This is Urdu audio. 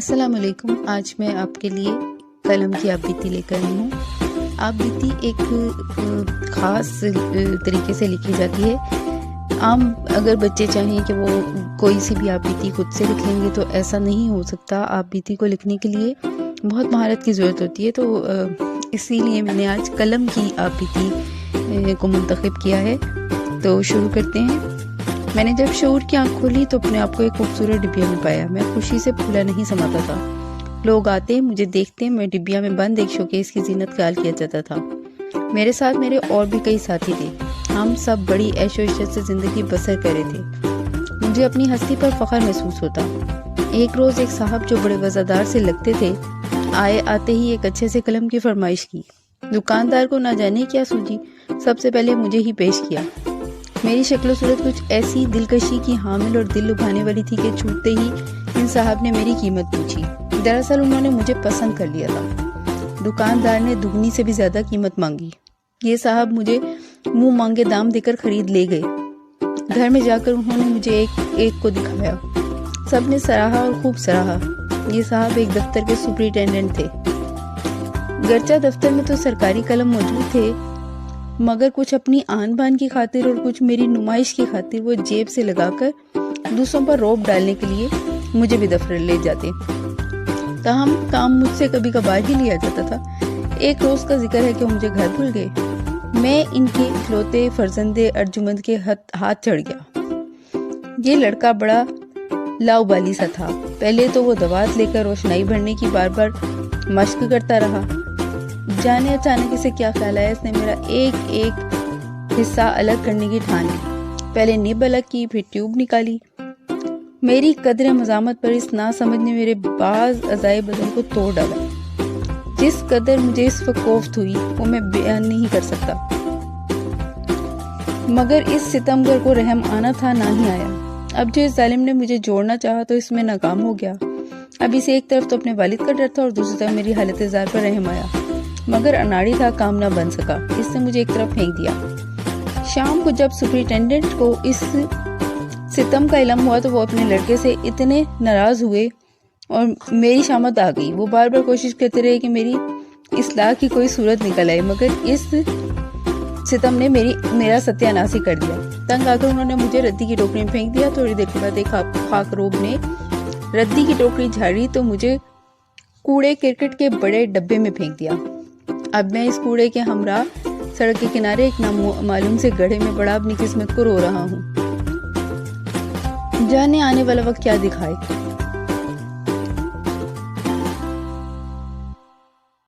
السلام علیکم. آج میں آپ کے لیے قلم کی آپ بیتی لے کر آئی ہوں. آپ بیتی ایک خاص طریقے سے لکھی جاتی ہے. عام اگر بچے چاہیں کہ وہ کوئی سی بھی آپ بیتی خود سے لکھ لیں گے تو ایسا نہیں ہو سکتا. آپ بیتی کو لکھنے کے لیے بہت مہارت کی ضرورت ہوتی ہے. تو اسی لیے میں نے آج قلم کی آپ بیتی کو منتخب کیا ہے. تو شروع کرتے ہیں. میں نے جب شعور کی آنکھ کھولی تو اپنے آپ کو ایک خوبصورت ڈبیا میں پایا. میں خوشی سے پھولا نہیں سماتا تھا. لوگ آتے مجھے دیکھتے، میں ڈبیا میں بند ایک شوکیس کی زینت خیال کیا جاتا تھا. میرے ساتھ میرے اور بھی کئی ساتھی تھے. ہم سب بڑی عیش و عشرت سے زندگی بسر کر رہے تھے. مجھے اپنی ہستی پر فخر محسوس ہوتا. ایک روز ایک صاحب جو بڑے وزادار سے لگتے تھے آتے ہی ایک اچھے سے قلم کی فرمائش کی. دکاندار کو نہ جانے کیا سوجی، سب سے پہلے مجھے ہی پیش کیا. میری شکل و صورت کچھ ایسی دلکشی کی حامل اور دل لبھانے والی تھی کہ چھوٹتے ہی ان صاحب نے میری قیمت پوچھی. دراصل انہوں نے مجھے پسند کر لیا تھا. دکاندار نے دگنی سے بھی زیادہ قیمت مانگی. یہ صاحب مجھے منہ مانگے دام دے کر خرید لے گئے. گھر میں جا کر انہوں نے مجھے ایک کو دکھایا. سب نے سراہا اور خوب سراہا. یہ صاحب ایک دفتر کے سپرنٹینڈنٹ تھے. گرچہ دفتر میں تو سرکاری قلم موجود تھے، مگر کچھ اپنی آن بان کی خاطر اور کچھ میری نمائش کی خاطر وہ جیب سے لگا کر دوسروں پر روب ڈالنے کے لیے مجھے بھی دفتر لے جاتے. تاہم کام مجھ سے کبھی کبھار ہی لیا جاتا تھا. ایک روز کا ذکر ہے کہ مجھے گھر بھول گئے. میں ان کے اکلوتے فرزند ارجمند کے ہاتھ چڑھ گیا. یہ لڑکا بڑا لاؤبالی سا تھا. پہلے تو وہ دوات لے کر روشنائی بھرنے کی بار بار مشق کرتا رہا. جانے اچانک اسے کیا خیال آیا، اس نے میرا ایک حصہ الگ کرنے کی ٹھان لی. پہلے نب الگ کی، پھر ٹیوب نکالی. میری قدر مزاحمت پر اس نا سمجھ نے میرے بعض اعضائے بدن کو توڑ ڈالا. جس قدر مجھے اس وقت کوفت ہوئی وہ میں بیان نہیں کر سکتا. مگر اس ستمگر کو رحم آنا تھا، نہ ہی آیا. اب جو اس ظالم نے مجھے جوڑنا چاہا تو اس میں ناکام ہو گیا. اب اسے ایک طرف تو اپنے والد کا ڈر تھا اور دوسری طرف میری حالت زار پر رحم آیا. مگر اناڑی تھا، کام نہ بن سکا. اس نے مجھے ایک طرف پھینک دیا. شام کو جب سپرنٹینڈنٹ کو اس ستم کا علم ہوا تو وہ اپنے لڑکے سے اتنے ناراض ہوئے اور میری شامت آ گئی. وہ بار بار کوشش کرتے رہے کہ میری اصلاح کی کوئی صورت نکل آئے، مگر اس ستم نے میرا ستیہ ناش کر دیا. تنگ آ کر انہوں نے مجھے ردی کی ٹوکری میں پھینک دیا. تھوڑی دیر کے بعد ایک خاک روب نے ردی کی ٹوکری جھاڑی تو مجھے کوڑے کرکٹ کے بڑے ڈبے میں پھینک دیا. اب میں اس کوڑے کے ہمراہ سڑک کے کنارے ایک نامعلوم سے گڑھے میں پڑا اپنی قسمت کو رو رہا ہوں. جانے آنے والا وقت کیا دکھائے.